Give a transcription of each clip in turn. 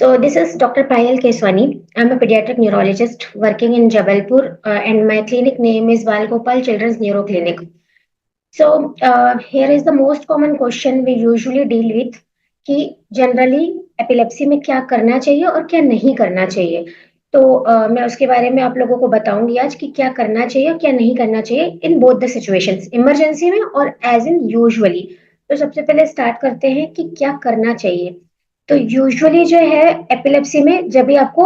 So this is Dr. Payal Keswani. I'm a pediatric neurologist working in Jabalpur, and my clinic name is Balgopal Children's Neuro Clinic. So here is the most common question we usually deal with कि generally epilepsy में क्या करना चाहिए और क्या नहीं करना चाहिए। तो मैं उसके बारे में आप लोगों को बताऊंगी आज कि क्या करना चाहिए और क्या नहीं करना चाहिए in both the situations, emergency में और एज इन यूजुअली। तो सबसे पहले स्टार्ट करते हैं कि क्या करना चाहिए। तो यूजुअली जो है एपिलेप्सी में जब भी आपको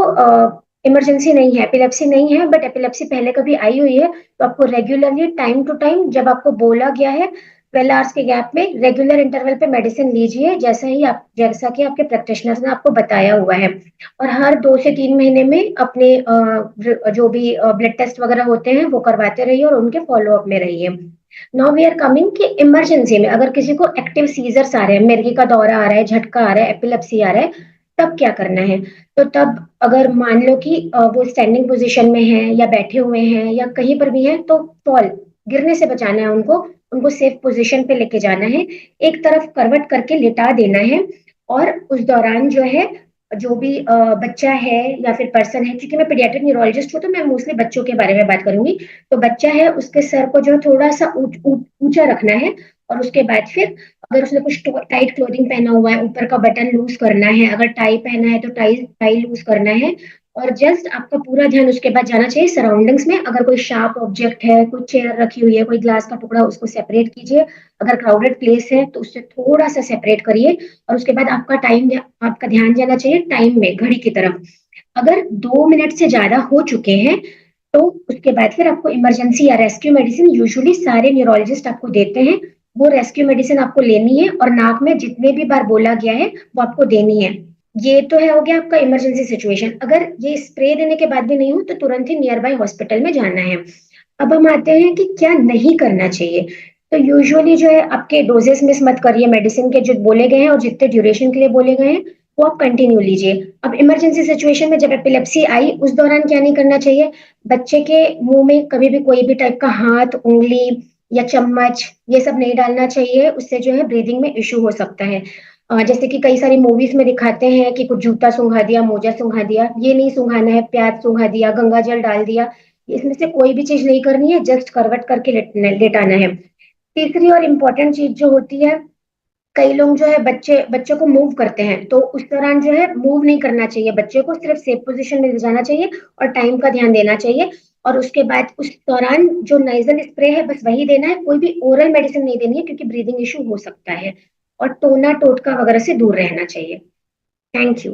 इमरजेंसी नहीं है, एपिलेप्सी नहीं है बट एपिलेप्सी पहले कभी आई हुई है, तो आपको रेगुलरली टाइम टू टाइम जब आपको बोला गया है 12 आवर्स के गैप में रेगुलर इंटरवल पे मेडिसिन लीजिए, जैसा कि आपके प्रैक्टिशनर्स ने आपको बताया हुआ है। और हर 2 से 3 महीने में अपने जो भी ब्लड टेस्ट वगैरह होते हैं वो करवाते रहिए और उनके फॉलोअप में रहिए। नाउ वी आर कमिंग कि इमरजेंसी में अगर किसी को एक्टिव सीजर्स आ रहे हैं, मिर्गी का दौरा आ रहा है, झटका आ रहा है, एपिलेप्सी आ रहा है, तब क्या करना है। तो तब अगर मान लो कि वो स्टैंडिंग पोजीशन में है या बैठे हुए हैं या कहीं पर भी है, तो फॉल गिरने से बचाना है उनको, उनको सेफ पोजीशन पे लेके जाना है, एक तरफ करवट करके लिटा देना है। और उस दौरान जो है जो भी बच्चा है या फिर पर्सन है, क्योंकि मैं पीडियाट्रिक न्यूरोलॉजिस्ट हूँ तो मैं मोस्टली बच्चों के बारे में बात करूंगी। तो बच्चा है उसके सर को जो थोड़ा सा ऊंचा रखना है, और उसके बाद फिर अगर उसने कुछ टाइट क्लोथिंग पहना हुआ है, ऊपर का बटन लूज करना है, अगर टाई पहना है तो टाई टाई लूज करना है। और जस्ट आपका पूरा ध्यान उसके बाद जाना चाहिए सराउंडिंग्स में। अगर कोई शार्प ऑब्जेक्ट है, कोई चेयर रखी हुई है, कोई ग्लास का टुकड़ा, उसको सेपरेट कीजिए। अगर क्राउडेड प्लेस है तो उससे थोड़ा सा सेपरेट करिए। और उसके बाद आपका ध्यान जाना चाहिए टाइम में, घड़ी की तरफ। अगर 2 मिनट से ज्यादा हो चुके हैं तो उसके बाद फिर आपको इमरजेंसी या रेस्क्यू मेडिसिन यूजुअली सारे न्यूरोलॉजिस्ट आपको देते हैं। वो रेस्क्यू मेडिसिन आपको लेनी है और नाक में जितने भी बार बोला गया है वो आपको देनी है। ये तो है, हो गया आपका इमरजेंसी सिचुएशन। अगर ये स्प्रे देने के बाद भी नहीं हो तो तुरंत ही नियर बाय हॉस्पिटल में जाना है। अब हम आते हैं कि क्या नहीं करना चाहिए। तो यूजुअली जो है आपके डोजेस मिस मत करिए, मेडिसिन के जो बोले गए हैं और जितने ड्यूरेशन के लिए बोले गए हैं वो आप कंटिन्यू लीजिए। अब इमरजेंसी सिचुएशन में जब एपिलेप्सी आई उस दौरान क्या नहीं करना चाहिए। बच्चे के मुंह में कभी भी कोई भी टाइप का हाथ, उंगली या चम्मच ये सब नहीं डालना चाहिए, उससे जो है ब्रीदिंग में इश्यू हो सकता है। जैसे कि कई सारी मूवीज में दिखाते हैं कि कुछ जूता सूंघा दिया, मोजा सूंघा दिया, ये नहीं सूंघाना है। प्याज सूंघा दिया, गंगा जल डाल दिया, इसमें से कोई भी चीज नहीं करनी है, जस्ट करवट करके लेटाना है। तीसरी और इम्पोर्टेंट चीज जो होती है, कई लोग जो है बच्चे को मूव करते हैं, तो उस दौरान जो है मूव नहीं करना चाहिए, बच्चे को सिर्फ सेफ पोजीशन में ले जाना चाहिए और टाइम का ध्यान देना चाहिए। और उसके बाद उस दौरान जो नाइजल स्प्रे है बस वही देना है, कोई भी ओरल मेडिसिन नहीं देनी है क्योंकि ब्रीदिंग इशू हो सकता है। और टोना टोटका वगैरह से दूर रहना चाहिए। Thank you.